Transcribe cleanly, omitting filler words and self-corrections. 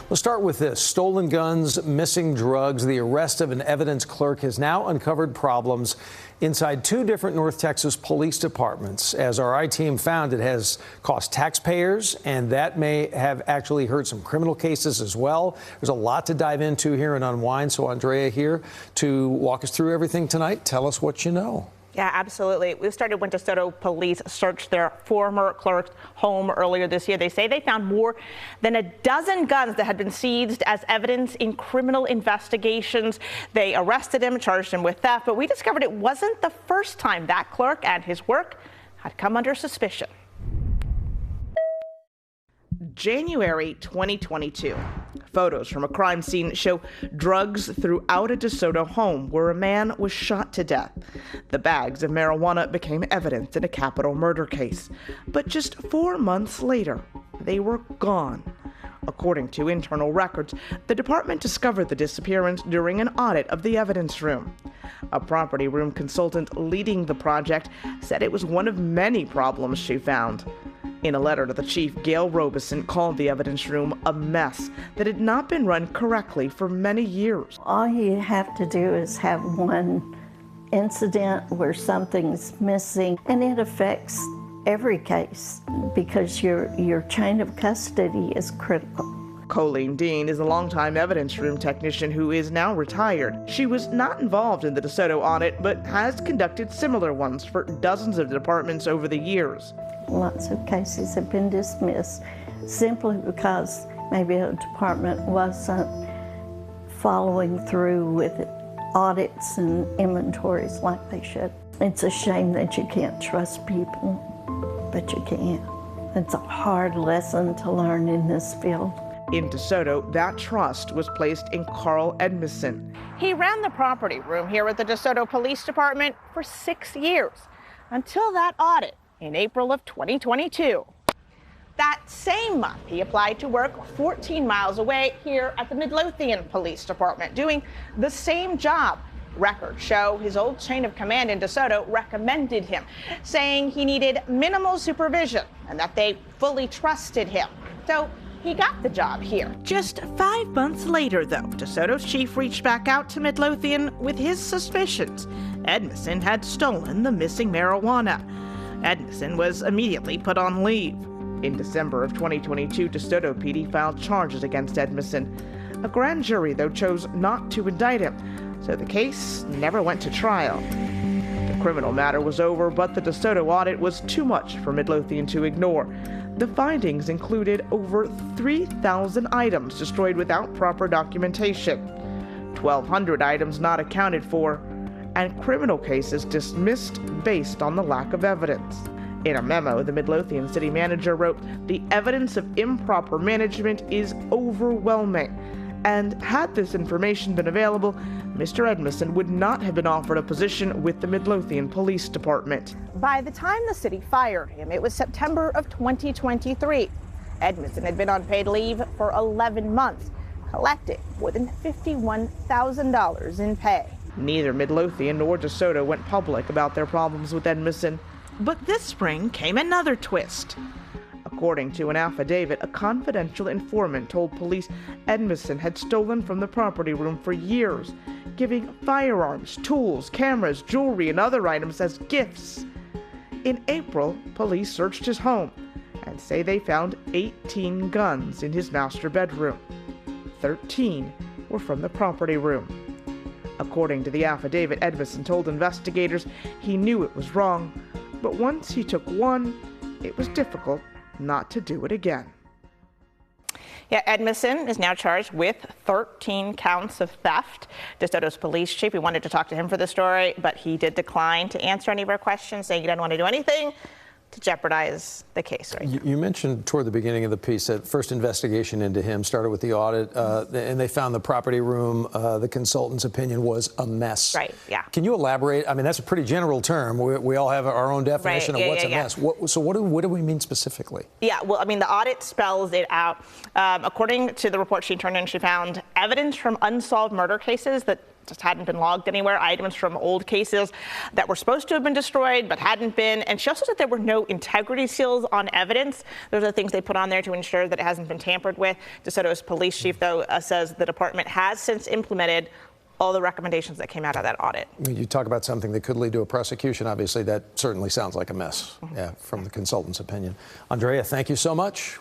Let's start with this. Stolen guns, missing drugs. The arrest of an evidence clerk has now uncovered problems inside two different North Texas police departments. As our I-team found, it has cost taxpayers, and that may have actually hurt some criminal cases as well. There's a lot to dive into here and unwind. So Andrea here to walk us through everything tonight. Tell us what you know. Yeah, absolutely. We started when DeSoto police searched their former clerk's home earlier this year. They say they found more than a dozen guns that had been seized as evidence in criminal investigations. They arrested him, charged him with theft, but we discovered it wasn't the first time that clerk and his work had come under suspicion. January 2022. Photos from a crime scene show drugs throughout a DeSoto home where a man was shot to death. The bags of marijuana became evidence in a capital murder case. But just 4 months later, they were gone. According to internal records, the department discovered the disappearance during an audit of the evidence room. A property room consultant leading the project said it was one of many problems she found. In a letter to the chief, Gail Robeson called the evidence room a mess that had not been run correctly for many years. All you have to do is have one incident where something's missing, and it affects every case because your chain of custody is critical. Colleen Dean is a longtime evidence room technician who is now retired. She was not involved in the DeSoto audit, but has conducted similar ones for dozens of departments over the years. Lots of cases have been dismissed simply because maybe a department wasn't following through with audits and inventories like they should. It's a shame that you can't trust people, but you can. It's a hard lesson to learn in this field. In DeSoto, that trust was placed in Carl Edmondson. He ran the property room here at the DeSoto Police Department for 6 years, until that audit in April of 2022. That same month, he applied to work 14 miles away here at the Midlothian Police Department, doing the same job. Records show his old chain of command in DeSoto recommended him, saying he needed minimal supervision and that they fully trusted him. So he got the job here. Just 5 months later, though, DeSoto's chief reached back out to Midlothian with his suspicions. Edmondson had stolen the missing marijuana. Edmondson was immediately put on leave. In December of 2022, DeSoto PD filed charges against Edmondson. A grand jury, though, chose not to indict him, so the case never went to trial. The criminal matter was over, but the DeSoto audit was too much for Midlothian to ignore. The findings included over 3,000 items destroyed without proper documentation, 1,200 items not accounted for, and criminal cases dismissed based on the lack of evidence. In a memo, the Midlothian city manager wrote, "The evidence of improper management is overwhelming, and had this information been available, Mr. Edmondson would not have been offered a position with the Midlothian Police Department." By the time the city fired him, it was September of 2023. Edmondson had been on paid leave for 11 months, collecting more than $51,000 in pay. Neither Midlothian nor DeSoto went public about their problems with Edmondson. But this spring came another twist. According to an affidavit, a confidential informant told police Edmondson had stolen from the property room for years, giving firearms, tools, cameras, jewelry, and other items as gifts. In April, police searched his home and say they found 18 guns in his master bedroom. 13 were from the property room. According to the affidavit, Edmondson told investigators he knew it was wrong, but once he took one, it was difficult not to do it again. Yeah, Edmondson is now charged with 13 counts of theft. DeSoto's police chief, we wanted to talk to him for the story, but he did decline to answer any of our questions, saying he doesn't want to do anything to jeopardize the case. Right? You mentioned toward the beginning of the piece that first investigation into him started with the audit, and they found the property room. The consultant's opinion was a mess. Right, yeah. Can you elaborate? I mean, that's a pretty general term. We all have our own definition of what's a mess. So what do we mean specifically? Yeah, well, I mean, the audit spells it out. According to the report she turned in, she found evidence from unsolved murder cases that just hadn't been logged anywhere, items from old cases that were supposed to have been destroyed but hadn't been. And she also said there were no integrity seals on evidence. Those are the things they put on there to ensure that it hasn't been tampered with. DeSoto's police chief, though, says the department has since implemented all the recommendations that came out of that audit. You talk about something that could lead to a prosecution. Obviously, that certainly sounds like a mess, yeah, from the consultant's opinion. Andrea, thank you so much.